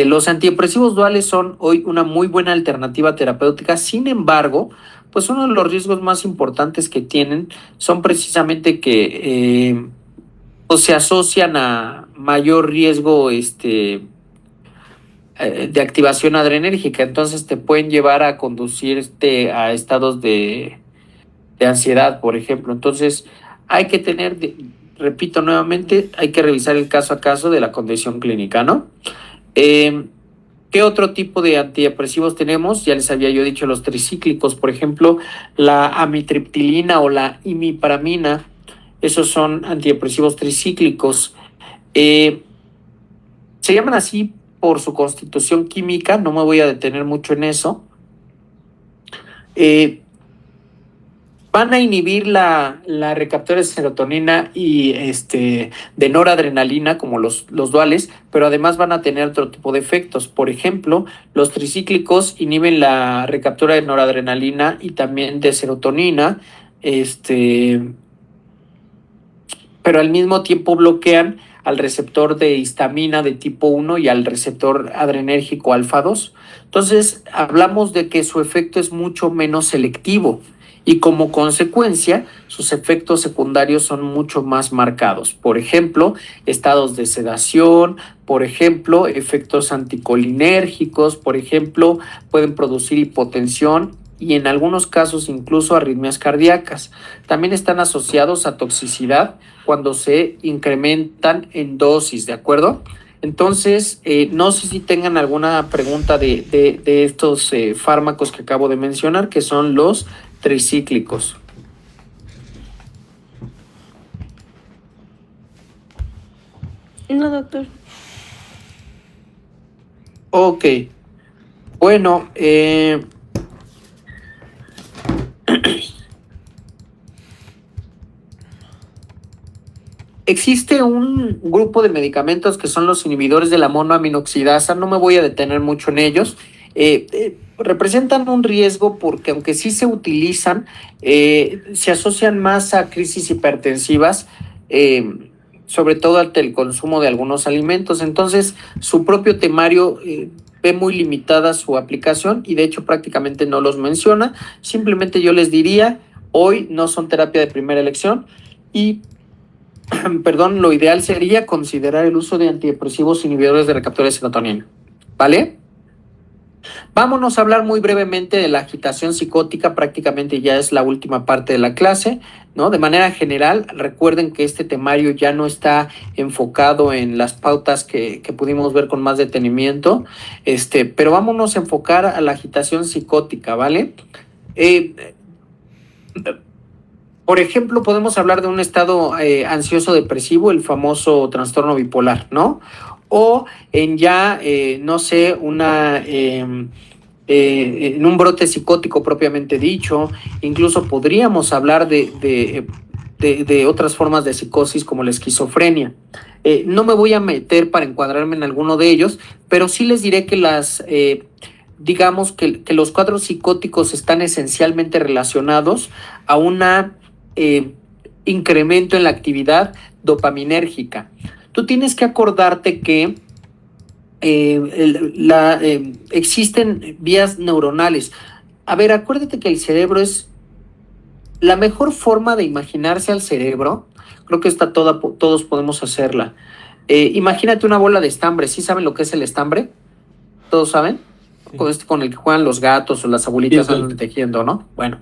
Los antidepresivos duales son hoy una muy buena alternativa terapéutica. Sin embargo, pues uno de los riesgos más importantes que tienen son precisamente que pues se asocian a mayor riesgo de activación adrenérgica. Entonces te pueden llevar a conducirte a estados de ansiedad, por ejemplo. Entonces hay que tener, repito nuevamente, hay que revisar el caso a caso de la condición clínica, ¿no? ¿Qué otro tipo de antidepresivos tenemos? Ya les había yo dicho los tricíclicos, por ejemplo, la amitriptilina o la imipramina. Esos son antidepresivos tricíclicos. Se llaman así por su constitución química, no me voy a detener mucho en eso. Van a inhibir la recaptura de serotonina y de noradrenalina, como los duales, pero además van a tener otro tipo de efectos. Por ejemplo, los tricíclicos inhiben la recaptura de noradrenalina y también de serotonina, pero al mismo tiempo bloquean al receptor de histamina de tipo 1 y al receptor adrenérgico alfa 2. Entonces, hablamos de que su efecto es mucho menos selectivo y como consecuencia, sus efectos secundarios son mucho más marcados. Por ejemplo, estados de sedación, por ejemplo, efectos anticolinérgicos, por ejemplo, pueden producir hipotensión y en algunos casos incluso arritmias cardíacas. También están asociados a toxicidad cuando se incrementan en dosis, ¿de acuerdo? Entonces, no sé si tengan alguna pregunta de estos fármacos que acabo de mencionar, que son los tricíclicos. No, doctor. Ok. Bueno, existe un grupo de medicamentos que son los inhibidores de la monoaminoxidasa, no me voy a detener mucho en ellos. Representan un riesgo porque aunque sí se utilizan, se asocian más a crisis hipertensivas, sobre todo ante el consumo de algunos alimentos. Entonces, su propio temario ve muy limitada su aplicación y de hecho prácticamente no los menciona. Simplemente yo les diría, hoy no son terapia de primera elección y, perdón, lo ideal sería considerar el uso de antidepresivos inhibidores de receptores de serotonina, ¿vale? Vámonos a hablar muy brevemente de la agitación psicótica, prácticamente ya es la última parte de la clase, ¿no? De manera general, recuerden que este temario ya no está enfocado en las pautas que pudimos ver con más detenimiento, pero vámonos a enfocar a la agitación psicótica, ¿vale? Por ejemplo, podemos hablar de un estado ansioso depresivo, el famoso trastorno bipolar, ¿no? O en ya, no sé, en un brote psicótico propiamente dicho. Incluso podríamos hablar de otras formas de psicosis como la esquizofrenia. No me voy a meter para encuadrarme en alguno de ellos, pero sí les diré que digamos que los cuadros psicóticos están esencialmente relacionados a una incremento en la actividad dopaminérgica. Tú tienes que acordarte que existen vías neuronales. A ver, acuérdate que el cerebro es la mejor forma de imaginarse al cerebro. Creo que todos podemos hacerla. Imagínate una bola de estambre. ¿Sí saben lo que es el estambre? ¿Todos saben? Sí. Con el que juegan los gatos o las abuelitas andan tejiendo, ¿no? Bueno,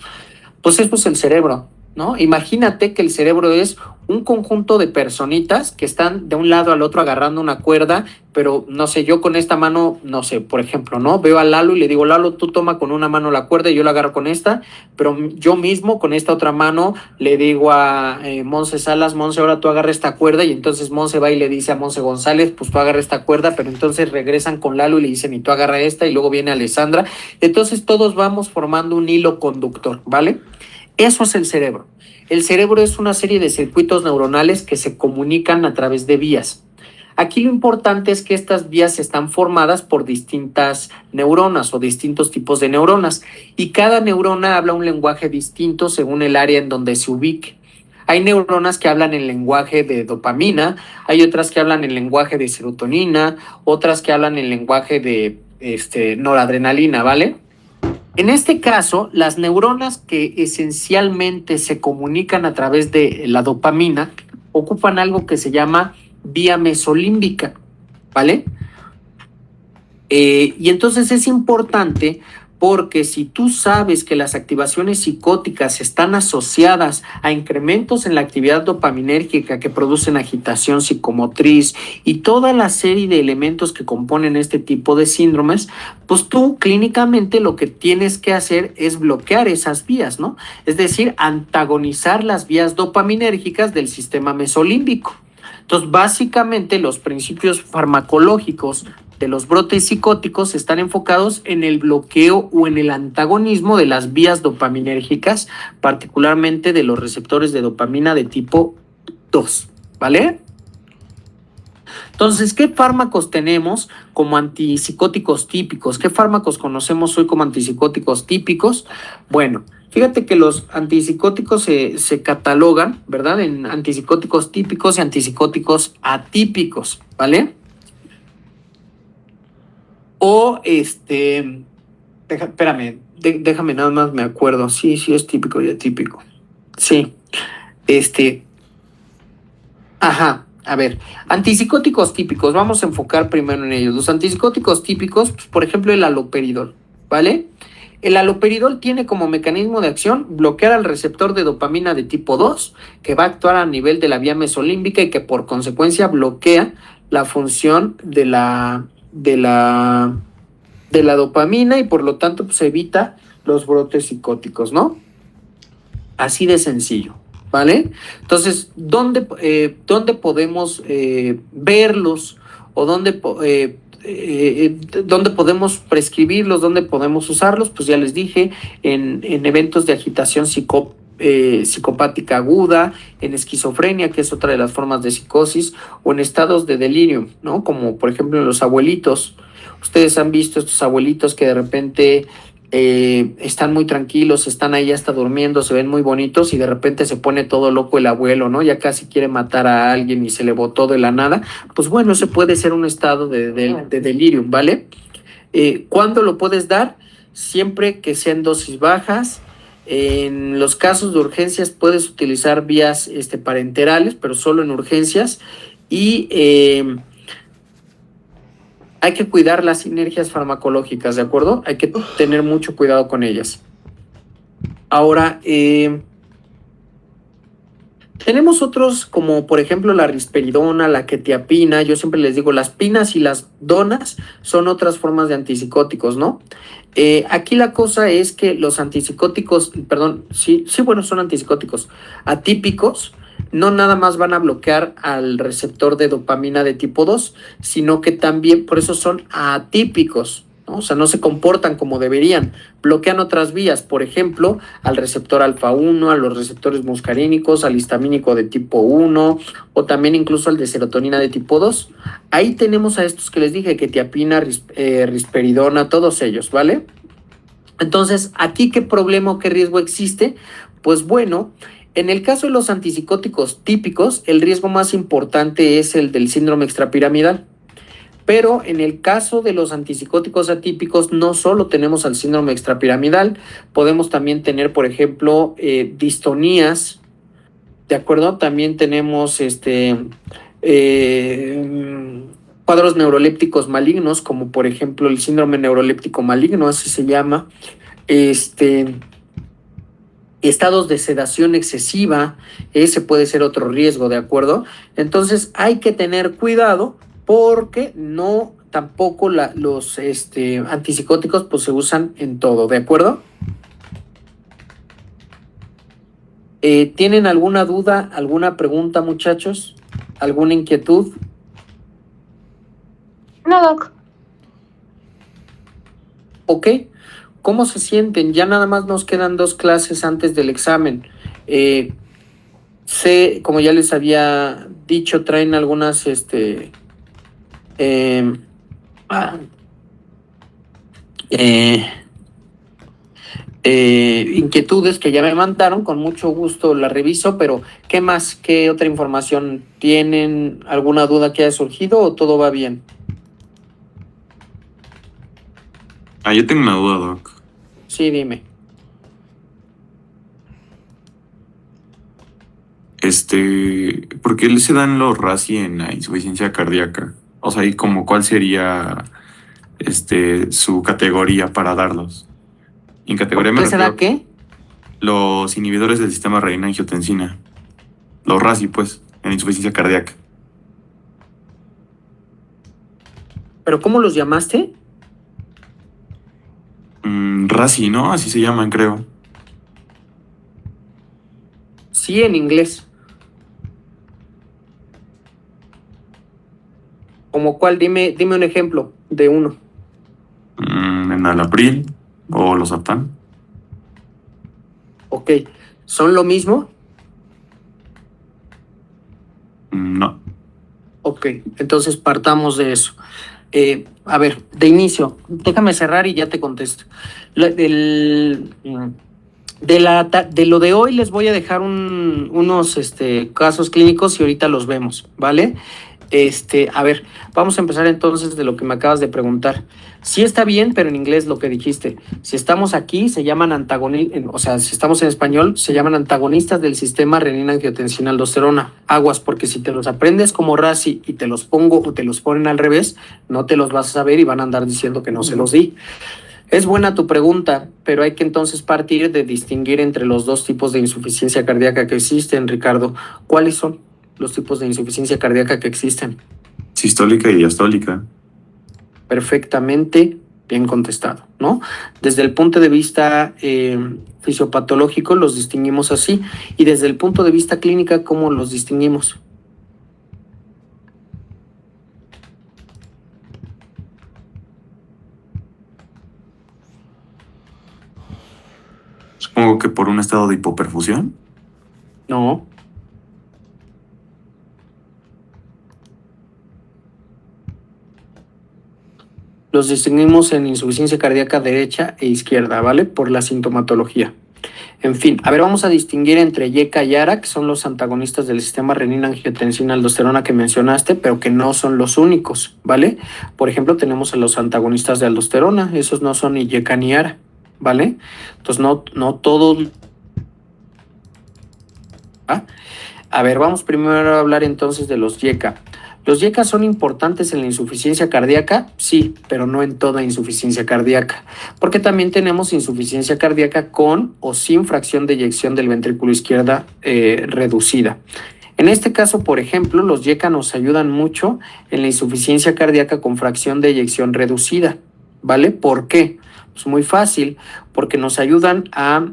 pues eso es el cerebro, ¿no? Imagínate que el cerebro es un conjunto de personitas que están de un lado al otro agarrando una cuerda, pero no sé, yo con esta mano, no sé, por ejemplo, ¿no? Veo a Lalo y le digo, Lalo, tú toma con una mano la cuerda y yo la agarro con esta, pero yo mismo con esta otra mano le digo a Monse Salas, Monse, ahora tú agarra esta cuerda, y entonces Monse va y le dice a Monse González, pues tú agarra esta cuerda, pero entonces regresan con Lalo y le dicen, y tú agarra esta, y luego viene Alessandra. Entonces todos vamos formando un hilo conductor, ¿vale? Eso es el cerebro. El cerebro es una serie de circuitos neuronales que se comunican a través de vías. Aquí lo importante es que estas vías están formadas por distintas neuronas o distintos tipos de neuronas, y cada neurona habla un lenguaje distinto según el área en donde se ubique. Hay neuronas que hablan en lenguaje de dopamina, hay otras que hablan en lenguaje de serotonina, otras que hablan en lenguaje de noradrenalina, ¿vale? En este caso, las neuronas que esencialmente se comunican a través de la dopamina ocupan algo que se llama vía mesolímbica, ¿vale? Y entonces es importante porque si tú sabes que las activaciones psicóticas están asociadas a incrementos en la actividad dopaminérgica que producen agitación psicomotriz y toda la serie de elementos que componen este tipo de síndromes, pues tú clínicamente lo que tienes que hacer es bloquear esas vías, ¿no? Es decir, antagonizar las vías dopaminérgicas del sistema mesolímbico. Entonces, básicamente los principios farmacológicos de los brotes psicóticos están enfocados en el bloqueo o en el antagonismo de las vías dopaminérgicas, particularmente de los receptores de dopamina de tipo 2, ¿vale? Entonces, ¿qué fármacos tenemos como antipsicóticos típicos? ¿Qué fármacos conocemos hoy como antipsicóticos típicos? Bueno, fíjate que los antipsicóticos se catalogan, ¿verdad?, en antipsicóticos típicos y antipsicóticos atípicos, ¿vale? O déjame nada más me acuerdo. Sí, es típico y atípico. Sí. A ver, antipsicóticos típicos, vamos a enfocar primero en ellos. Los antipsicóticos típicos, pues, por ejemplo, el haloperidol, ¿vale? El haloperidol tiene como mecanismo de acción bloquear al receptor de dopamina de tipo 2, que va a actuar a nivel de la vía mesolímbica y que por consecuencia bloquea la función de la dopamina y por lo tanto pues evita los brotes psicóticos, ¿no? Así de sencillo, ¿vale? Entonces, ¿dónde podemos verlos o dónde podemos prescribirlos, dónde podemos usarlos? Pues ya les dije, en eventos de agitación psicopática aguda, en esquizofrenia, que es otra de las formas de psicosis, o en estados de delirio, ¿no? Como por ejemplo en los abuelitos. Ustedes han visto estos abuelitos que de repente están muy tranquilos, están ahí hasta durmiendo, se ven muy bonitos y de repente se pone todo loco el abuelo, ¿no? Ya casi quiere matar a alguien y se le botó de la nada. Pues bueno, ese puede ser un estado de delirium, ¿vale? ¿Cuándo lo puedes dar? Siempre que sean dosis bajas. En los casos de urgencias puedes utilizar vías parenterales, pero solo en urgencias. Y hay que cuidar las sinergias farmacológicas, ¿de acuerdo? Hay que tener mucho cuidado con ellas. Ahora, tenemos otros como por ejemplo la risperidona, la quetiapina. Yo siempre les digo, las pinas y las donas son otras formas de antipsicóticos, ¿no? Aquí la cosa es que los antipsicóticos, perdón, sí, bueno, son antipsicóticos atípicos, no nada más van a bloquear al receptor de dopamina de tipo 2, sino que también, por eso son atípicos, ¿no? O sea, no se comportan como deberían, bloquean otras vías, por ejemplo, al receptor alfa 1, a los receptores muscarínicos, al histamínico de tipo 1, o también incluso al de serotonina de tipo 2. Ahí tenemos a estos que les dije, quetiapina, risperidona, todos ellos, ¿vale? Entonces, ¿aquí qué problema o qué riesgo existe? Pues bueno, en el caso de los antipsicóticos típicos, el riesgo más importante es el del síndrome extrapiramidal. Pero en el caso de los antipsicóticos atípicos, no solo tenemos al síndrome extrapiramidal, podemos también tener, por ejemplo, distonías, ¿de acuerdo? También tenemos cuadros neurolépticos malignos, como por ejemplo el síndrome neuroléptico maligno, así se llama, estados de sedación excesiva, ese puede ser otro riesgo, ¿de acuerdo? Entonces hay que tener cuidado porque no tampoco los antipsicóticos pues se usan en todo, ¿de acuerdo? ¿Tienen alguna duda, alguna pregunta, muchachos? ¿Alguna inquietud? No, doc. Ok, ¿cómo se sienten? Ya nada más nos quedan 2 clases antes del examen. Como ya les había dicho, traen algunas inquietudes que ya me mandaron, con mucho gusto la reviso, pero ¿qué más? ¿Qué otra información tienen? ¿Alguna duda que haya surgido o todo va bien? Yo tengo una duda, Doc. Sí, dime. ¿Por qué se dan los RASI en la insuficiencia cardíaca? O sea, ¿y como cuál sería su categoría para darlos? En categoría me ¿Qué se da refiero qué? los inhibidores del sistema renina-angiotensina. Los RASI, pues, en insuficiencia cardíaca. ¿Pero cómo los llamaste? RASI, ¿no? Así se llaman, creo. Sí, en inglés. ¿Como cuál? Dime un ejemplo de uno. Enalapril o losartán. Ok. ¿Son lo mismo? No. Ok, entonces partamos de eso. A ver, de inicio, déjame cerrar y ya te contesto. De lo de hoy les voy a dejar unos casos clínicos y ahorita los vemos, ¿vale? A ver, vamos a empezar entonces de lo que me acabas de preguntar. Sí está bien, pero en inglés lo que dijiste. Si estamos aquí, se llaman antagonistas, o sea, si estamos en español, se llaman antagonistas del sistema renina-angiotensina-aldosterona. Aguas, porque si te los aprendes como RASI y te los pongo o te los ponen al revés, no te los vas a saber y van a andar diciendo que no se los di. Es buena tu pregunta, pero hay que entonces partir de distinguir entre los 2 tipos de insuficiencia cardíaca que existen, Ricardo. ¿Cuáles son los tipos de insuficiencia cardíaca que existen? Sistólica y diastólica. Perfectamente bien contestado, ¿no? Desde el punto de vista fisiopatológico los distinguimos así, y desde el punto de vista clínica, ¿cómo los distinguimos? Supongo supongo que por un estado de hipoperfusión. No. Los distinguimos en insuficiencia cardíaca derecha e izquierda, ¿vale? Por la sintomatología. En fin, a ver, vamos a distinguir entre YECA y ARA, que son los antagonistas del sistema renina-angiotensina-aldosterona que mencionaste, pero que no son los únicos, ¿vale? Por ejemplo, tenemos a los antagonistas de aldosterona, esos no son ni YECA ni ARA, ¿vale? Entonces, no todos... ¿Ah? A ver, vamos primero a hablar entonces de los YECA. ¿Los YECA son importantes en la insuficiencia cardíaca? Sí, pero no en toda insuficiencia cardíaca, porque también tenemos insuficiencia cardíaca con o sin fracción de eyección del ventrículo izquierda reducida. En este caso, por ejemplo, los YECA nos ayudan mucho en la insuficiencia cardíaca con fracción de eyección reducida, ¿vale? ¿Por qué? Pues muy fácil, porque nos ayudan a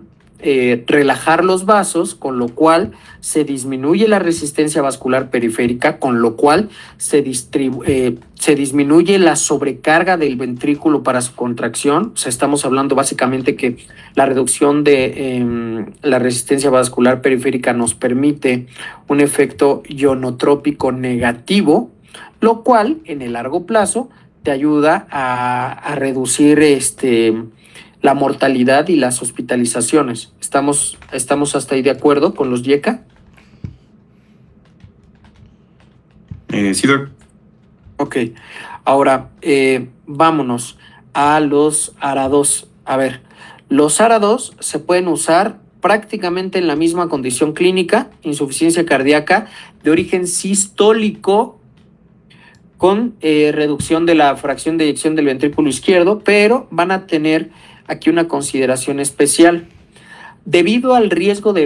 relajar los vasos, con lo cual se disminuye la resistencia vascular periférica, con lo cual se disminuye la sobrecarga del ventrículo para su contracción. O sea, estamos hablando básicamente que la reducción de la resistencia vascular periférica nos permite un efecto ionotrópico negativo, lo cual en el largo plazo te ayuda a reducir la mortalidad y las hospitalizaciones. ¿Estamos hasta ahí de acuerdo con los YECA? Sí, doc. Ok. Ahora, vámonos a los ARA2. A ver, los ARA2 se pueden usar prácticamente en la misma condición clínica, insuficiencia cardíaca de origen sistólico con reducción de la fracción de eyección del ventrículo izquierdo, pero van a tener aquí una consideración especial. Debido al riesgo de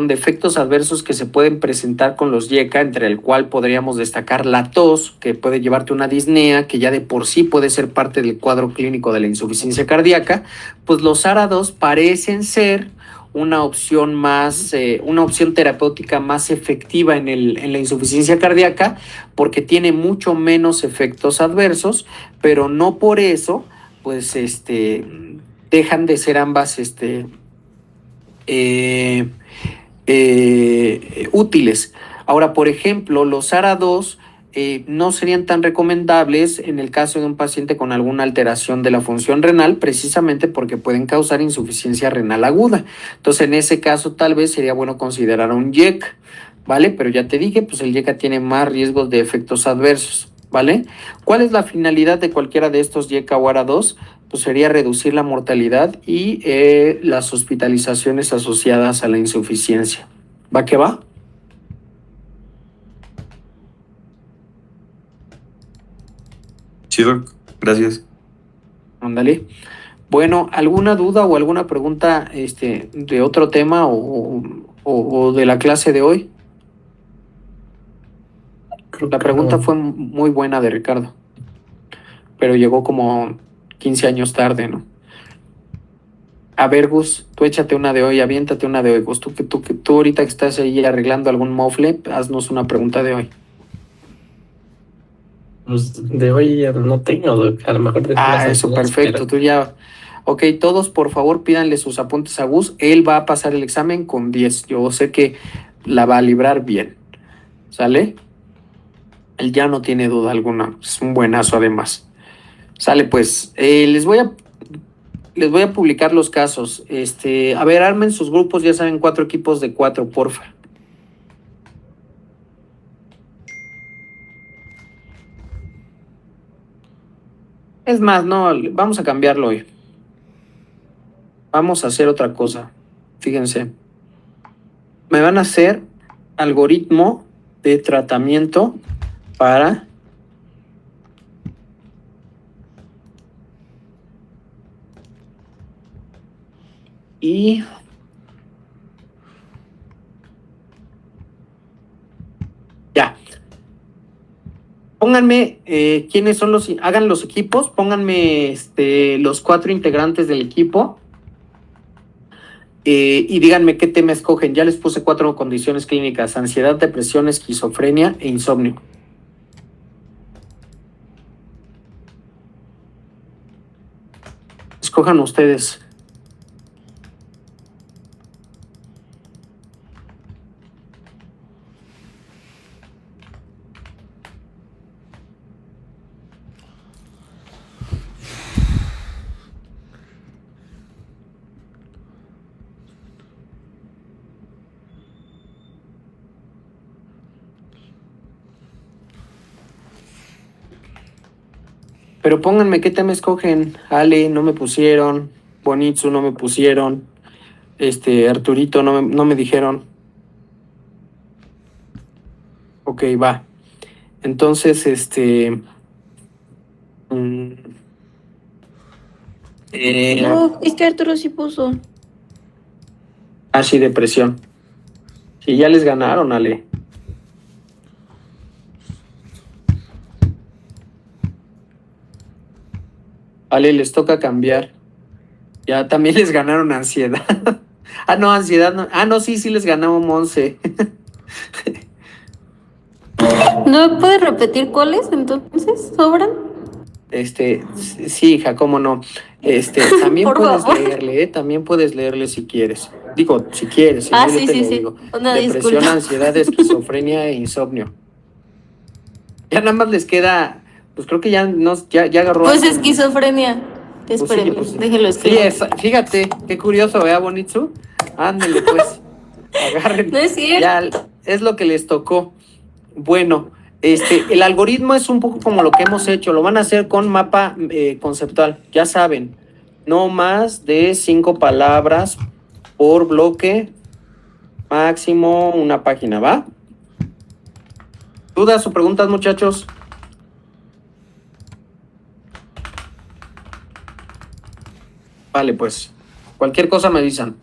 efectos adversos que se pueden presentar con los YECA, entre el cual podríamos destacar la tos, que puede llevarte a una disnea, que ya de por sí puede ser parte del cuadro clínico de la insuficiencia cardíaca, pues los ARA2 parecen ser una opción terapéutica más efectiva en la insuficiencia cardíaca, porque tiene mucho menos efectos adversos, pero no por eso pues dejan de ser ambas útiles. Ahora, por ejemplo, los ARA2 no serían tan recomendables en el caso de un paciente con alguna alteración de la función renal, precisamente porque pueden causar insuficiencia renal aguda. Entonces, en ese caso, tal vez sería bueno considerar un YECA, ¿vale? Pero ya te dije, pues el YECA tiene más riesgos de efectos adversos, ¿vale? ¿Cuál es la finalidad de cualquiera de estos YECA o ARA2? Pues sería reducir la mortalidad y las hospitalizaciones asociadas a la insuficiencia. ¿Va que va? Sí, doc. Gracias. Ándale. Bueno, ¿alguna duda o alguna pregunta de otro tema o de la clase de hoy? La pregunta fue muy buena de Ricardo, pero llegó como 15 años tarde, ¿no? A ver, Gus, tú échate una de hoy, aviéntate una de hoy, Gus. Tú ahorita que estás ahí arreglando algún mofle, haznos una pregunta de hoy. Pues de hoy ya no tengo, doc. A lo mejor de Eso, perfecto. Tú ya... Ok, todos por favor pídanle sus apuntes a Gus. Él va a pasar el examen con 10. Yo sé que la va a librar bien. ¿Sale? Él ya no tiene duda alguna. Es un buenazo además. Sale pues. Les voy a publicar los casos. A ver, armen sus grupos, ya saben, 4 equipos de 4, porfa. Es más, no, vamos a cambiarlo hoy. Vamos a hacer otra cosa. Fíjense. Me van a hacer algoritmo de tratamiento para y ya. Pónganme quiénes son hagan los equipos, pónganme los 4 integrantes del equipo y díganme qué tema escogen. Ya les puse 4 condiciones clínicas: ansiedad, depresión, esquizofrenia e insomnio. Escojan ustedes. Pero pónganme qué tema escogen. Ale, no me pusieron. Bonitsu, no me pusieron. Arturito, no me dijeron. Ok, va. Entonces, No, es que Arturo sí puso. sí, depresión. Sí, ya les ganaron, Ale. Ale, les toca cambiar. Ya también les ganaron ansiedad. No, ansiedad no. No, sí les ganamos Monse. ¿No puedes repetir cuáles entonces? ¿Sobran? Sí, hija, cómo no. También Por puedes favor. leerle, también puedes leerle si quieres. Digo, si quieres, si no, yo Sí, te sí, lo sí. digo. Una Depresión, disculpa. ansiedad, esquizofrenia e insomnio. Ya nada más les queda, pues creo que ya agarró. Pues esquizofrenia. Pues sí, Espérenme, pues, déjenlo sí, escribir. fíjate, qué curioso, ¿verdad, Bonitsu? Ándele, pues, agarren. No es cierto. Ya es lo que les tocó. Bueno, el algoritmo es un poco como lo que hemos hecho, lo van a hacer con mapa conceptual, ya saben, no más de 5 palabras por bloque, máximo una página, ¿va? ¿Dudas o preguntas, muchachos? Vale, pues, cualquier cosa me avisan.